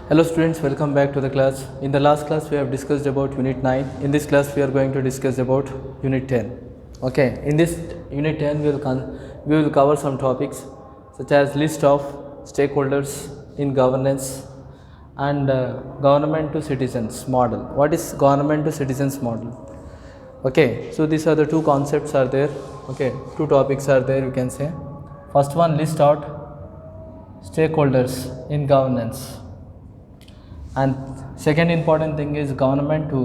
Hello students, welcome back to the class. In the last class we have discussed about unit 9. In this class we are going to discuss about unit 10. Okay, in this unit 10 we will cover some topics such as list of stakeholders in governance and government to citizens model. What is government to citizens model? Okay, so these are the two concepts are there. Okay, two topics are there, you can say. First one, list out stakeholders in governance, and second important thing is government to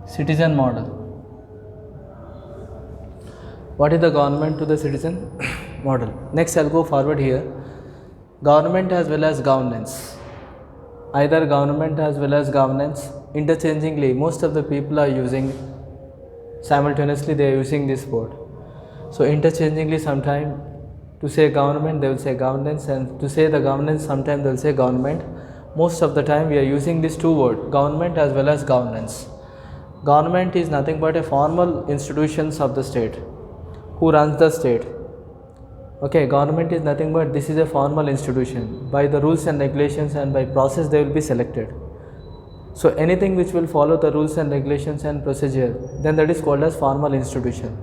citizen model. What is the government to the citizen model? Next I'll go forward here. Government as well as governance, either government as well as governance, interchangingly most of the people are using, simultaneously they are using this word. So interchangingly, sometime to say government they will say governance, and to say the governance sometime they will say government. Most of the time we are using these two words, government as well as governance. Government is nothing but a formal institutions of the state who runs the state. Okay, government is nothing but this is a formal institution. By the rules and regulations and by process they will be selected. So anything which will follow the rules and regulations and procedure, then that is called as formal institution.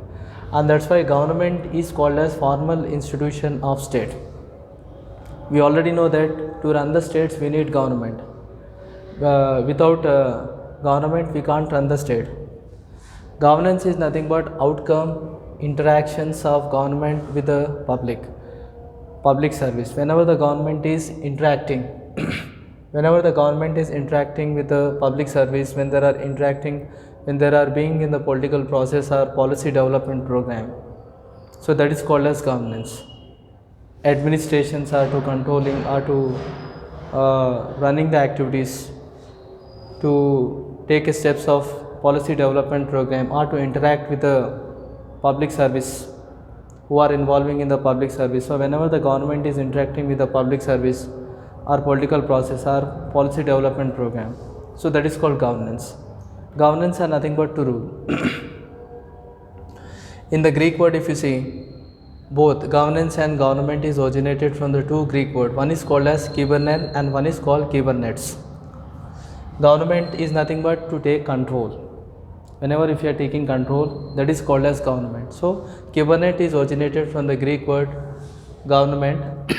And that's why government is called as formal institution of state. We already know that to run the states we need government. Without government we can't run the state. Governance is nothing but outcome, interactions of government with the public service. Whenever the government is interacting whenever the government is interacting with the public service, when there are being in the political process or policy development program, so that is called as governance. Administrations are to controlling, are to running the activities, to take steps of policy development program, or to interact with the public service who are involving in the public service. So whenever the government is interacting with the public service or political process or policy development program, so that is called governance. Governance are nothing but to rule. In the Greek word, if you see, both governance and government is originated from the two Greek words. One is called as kybernen and one is called kybernets. Government is nothing but to take control. Whenever if you are taking control, that is called as government. So kybernet is originated from the Greek word government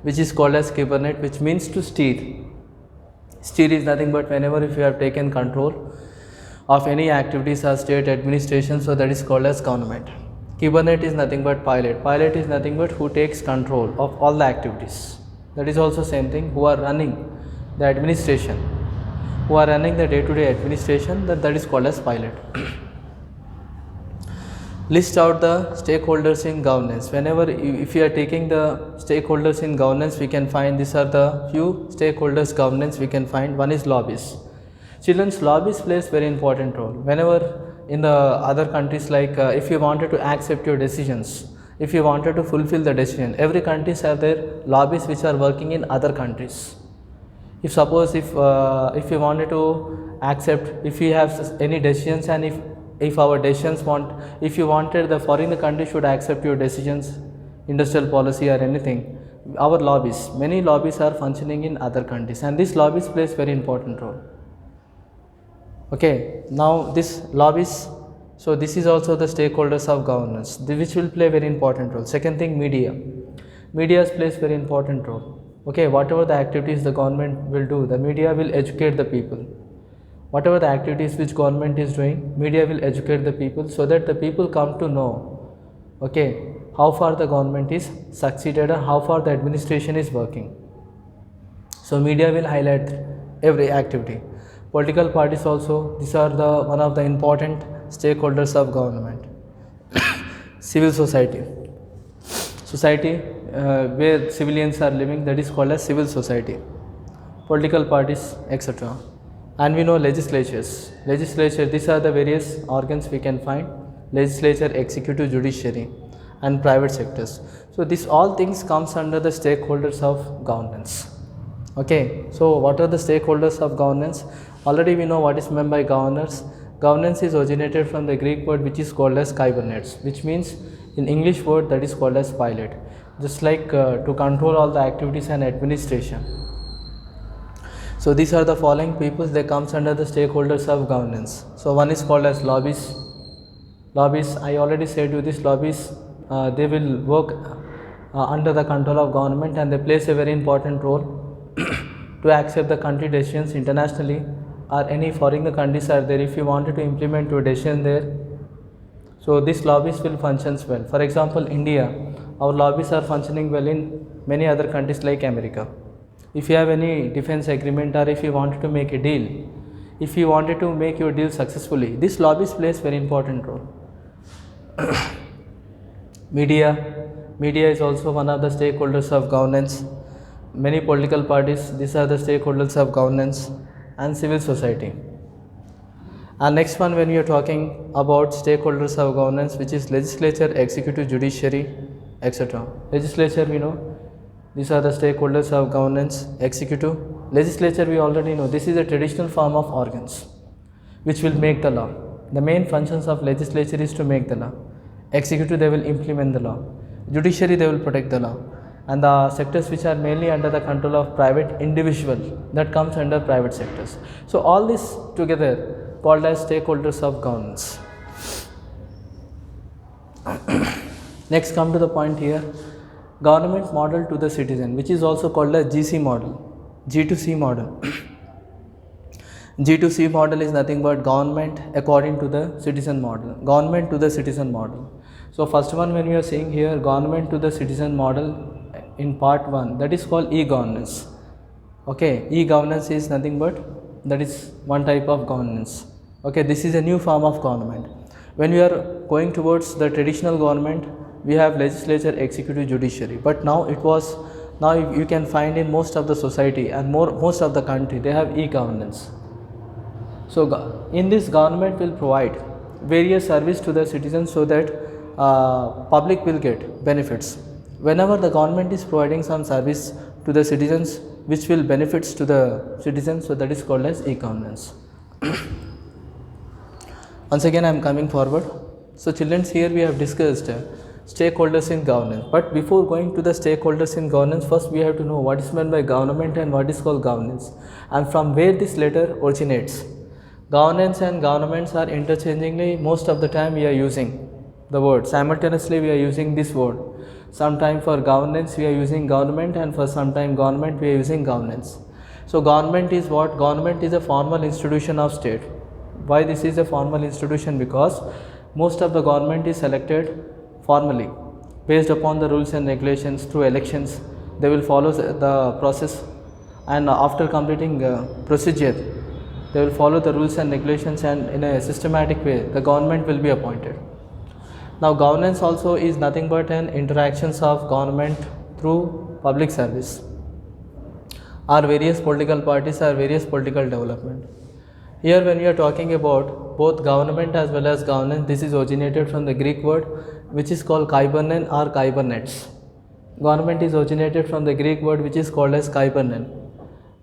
which is called as kybernet, which means to steer. Steer is nothing but whenever if you have taken control of any activities or state administration, so that is called as government. Kybernet is nothing but pilot. Pilot is nothing but who takes control of all the activities. That is also same thing, who are running the administration, who are running the day-to-day administration, that is called as pilot. List out the stakeholders in governance. Whenever if you are taking the stakeholders in governance, we can find these are the few stakeholders governance we can find. One is lobbies. Children's lobbies plays very important role. Whenever in the other countries, like if you wanted to accept your decisions, if you wanted to fulfill the decision, every countries have their lobbies which are working in other countries. If suppose if you wanted to accept, if you have any decisions, and if our decisions if you wanted the foreign country should accept your decisions, industrial policy or anything, our lobbies, many lobbies are functioning in other countries, and these lobbies plays very important role. Okay, now this lobbies, so this is also the stakeholders of governance, which will play very important role. Second thing, media plays very important role. Okay, whatever the activities the government will do, the media will educate the people. Whatever the activities which government is doing, media will educate the people, so that the people come to know, okay, how far the government is succeeded and how far the administration is working. So media will highlight every activity. Political parties also, these are the one of the important stakeholders of government. Civil society where civilians are living, that is called as civil society. Political parties, etc. And we know legislatures, these are the various organs we can find: legislature, executive, judiciary and private sectors. So these all things comes under the stakeholders of governance. Okay, so what are the stakeholders of governance? Already we know what is meant by governance. Governance is originated from the Greek word which is called as kybernets, which means in English word that is called as pilot. Just like to control all the activities and administration. So these are the following peoples, they comes under the stakeholders of governance. So one is called as lobbies. Lobbies, I already said you this, lobbies they will work under the control of government, and they plays a very important role to accept the country decisions internationally, or any foreign countries are there, if you wanted to implement your decision there, so these lobbies will functions well. For example, India, our lobbies are functioning well in many other countries like America. If you have any defense agreement, or if you wanted to make a deal, if you wanted to make your deal successfully, this lobbies plays very important role. Media is also one of the stakeholders of governance. Many political parties, these are the stakeholders of governance, and civil society. And next one, when we are talking about stakeholders of governance, which is legislature, executive, judiciary, etc. Legislature, we know, these are the stakeholders of governance. Executive, legislature, we already know, this is a traditional form of organs which will make the law. The main functions of legislature is to make the law. Executive, they will implement the law. Judiciary, they will protect the law. And the sectors which are mainly under the control of private individual, that comes under private sectors. So all this together called as stakeholders of governance. Next, come to the point here, government model to the citizen, which is also called as GC model, G2C model. G2C model is nothing but government according to the citizen model, government to the citizen model. So first one, when we are saying here government to the citizen model in part 1, that is called e-governance. Okay, e-governance is nothing but, that is one type of governance. Okay, this is a new form of government. When we are going towards the traditional government, we have legislature, executive, judiciary, but now you can find in most of the society and most of the country, they have e-governance. So in this, government will provide various service to the citizens so that public will get benefits. Whenever the government is providing some service to the citizens which will benefits to the citizens, so that is called as e-governance. Once again I am coming forward. So children, here we have discussed stakeholders in governance, but before going to the stakeholders in governance, first we have to know what is meant by government and what is called governance, and from where this letter originates. Governance and governments are interchangingly, most of the time we are using the word, simultaneously we are using this word. Sometime for governance we are using government, and for some time government we are using governance. So government is what? Government is a formal institution of state. Why this is a formal institution? Because most of the government is selected formally based upon the rules and regulations through elections. They will follow the process, and after completing procedure, they will follow the rules and regulations, and in a systematic way the government will be appointed. Now governance also is nothing but an interactions of government through public service, or various political parties, or various political development. Here when we are talking about both government as well as governance, this is originated from the Greek word which is called kybernen or kybernets. Government is originated from the Greek word which is called as kybernen,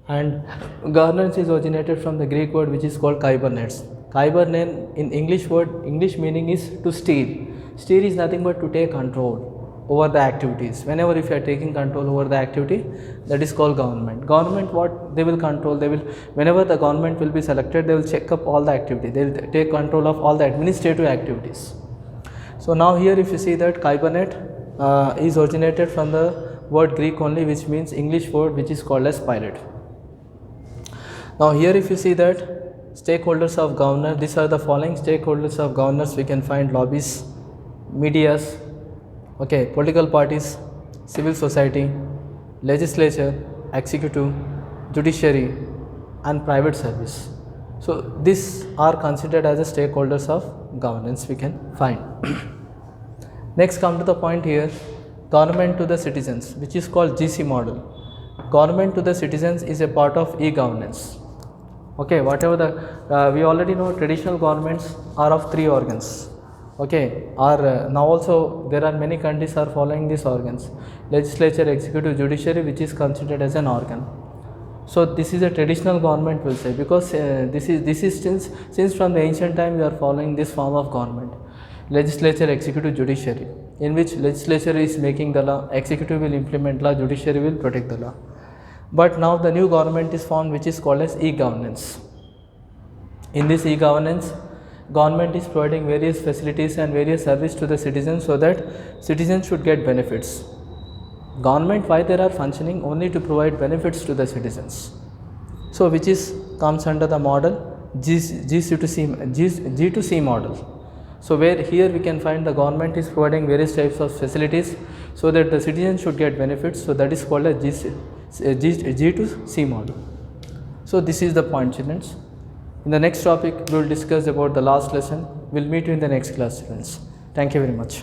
and governance is originated from the Greek word which is called kybernets. Kybernen in English word, English meaning is to steer. Steer is nothing but to take control over the activities. Whenever if you are taking control over the activity, that is called government. Government, what they will control, they will, whenever the government will be selected, they will check up all the activity, they will take control of all the administrative activities. So now here if you see that kybernet is originated from the word Greek only, which means English word which is called as pilot. Now here if you see that stakeholders of governance, these are the following stakeholders of governance. We can find lobbies, medias, okay, political parties, civil society, legislature, executive, judiciary, and private service. So these are considered as the stakeholders of governance we can find. Next, come to the point here, government to the citizens, which is called GC model. Government to the citizens is a part of e-governance. Okay, whatever the we already know traditional governments are of 3 organs. Okay, or now also there are many countries are following these organs: legislature, executive, judiciary, which is considered as an organ. So this is a traditional government, will say, because this is since from the ancient time we are following this form of government: legislature, executive, judiciary, in which legislature is making the law, executive will implement law, judiciary will protect the law. But now the new government is formed, which is called as e-governance. In this e-governance, government is providing various facilities and various service to the citizens so that citizens should get benefits. Government, why they are functioning? Only to provide benefits to the citizens. So which is comes under the model G2C model. So where here we can find the government is providing various types of facilities so that the citizens should get benefits. So that is called a G2C model. So this is the point, children. In the next topic we will discuss about the last lesson. We will meet you in the next class, students. Thank you very much.